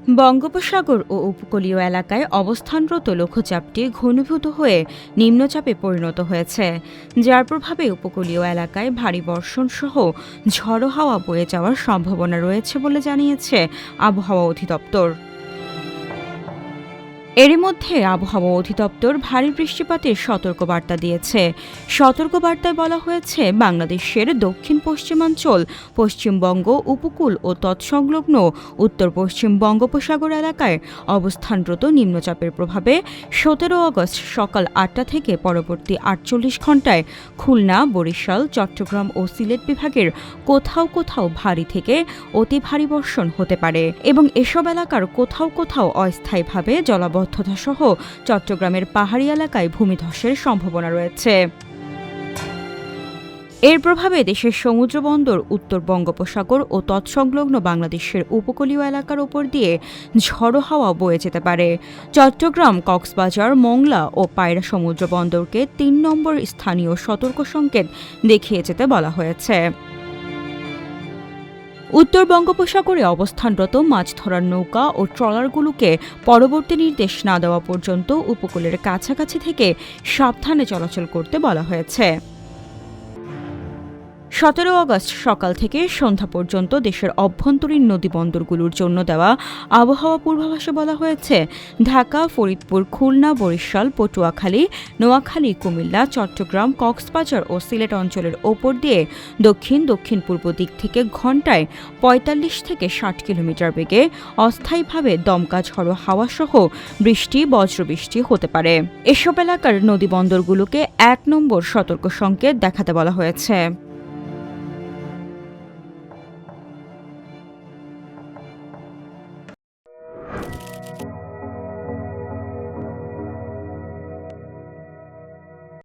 বঙ্গোপসাগর ও উপকূলীয় এলাকায় অবস্থানরত লঘুচাপটি ঘনীভূত হয়ে নিম্নচাপে পরিণত হয়েছে, যার প্রভাবে উপকূলীয় এলাকায় ভারী বর্ষণ সহ ঝড়ো হাওয়া বয়ে যাওয়ার সম্ভাবনা রয়েছে বলে জানিয়েছে আবহাওয়া অধিদপ্তর। এরই মধ্যে আবহাওয়া অধিদপ্তর ভারী বৃষ্টিপাতের সতর্কবার্তা দিয়েছে। সতর্কবার্তায় বলা হয়েছে, বাংলাদেশের দক্ষিণ পশ্চিমাঞ্চল, পশ্চিমবঙ্গ উপকূল ও তৎসংলগ্ন উত্তর পশ্চিম বঙ্গোপসাগর এলাকায় অবস্থানরত নিম্নচাপের প্রভাবে ১৭ আগস্ট সকাল ৮টা থেকে পরবর্তী ৪৮ ঘণ্টায় খুলনা, বরিশাল, চট্টগ্রাম ও সিলেট বিভাগের কোথাও কোথাও ভারী থেকে অতি ভারী বর্ষণ হতে পারে এবং এসব এলাকার কোথাও কোথাও অস্থায়ীভাবে জলাবদ্ধতা সহ চট্টগ্রামের পাহাড়ি এলাকায় ভূমিধসের সম্ভাবনা রয়েছে। এর প্রভাবে দেশের সমুদ্র বন্দর, উত্তর বঙ্গোপসাগর ও তৎসংলগ্ন বাংলাদেশের উপকূলীয় এলাকার ওপর দিয়ে ঝড়ো হাওয়া বয়ে যেতে পারে। চট্টগ্রাম, কক্সবাজার, মংলা ও পায়রা সমুদ্র বন্দরকে ৩ নম্বর স্থানীয় সতর্ক সংকেত দেখিয়ে যেতে বলা হয়েছে। উত্তর বঙ্গোপসাগরে অবস্থানরত মাছ ধরার নৌকা ও ট্রলারগুলোকে পরবর্তী নির্দেশ না দেওয়া পর্যন্ত উপকূলের কাছাকাছি থেকে সাবধানে চলাচল করতে বলা হয়েছে। ১৭ আগস্ট সকাল থেকে সন্ধ্যা পর্যন্ত দেশের অভ্যন্তরীণ নদীবন্দরগুলোর জন্য দেওয়া আবহাওয়া পূর্বাভাসে বলা হয়েছে, ঢাকা, ফরিদপুর, খুলনা, বরিশাল, পটুয়াখালী, নোয়াখালী, কুমিল্লা, চট্টগ্রাম, কক্সবাজার ও সিলেট অঞ্চলের ওপর দিয়ে দক্ষিণ দক্ষিণ-পূর্ব দিক থেকে ঘণ্টায় ৪৫ থেকে ৬০ কিলোমিটার বেগে অস্থায়ীভাবে দমকা ঝড়ো হাওয়া সহ বৃষ্টি, বজ্রবৃষ্টি হতে পারে। এসব এলাকার নদীবন্দরগুলোকে ১ নম্বর সতর্ক সংকেত দেখাতে বলা হয়েছে।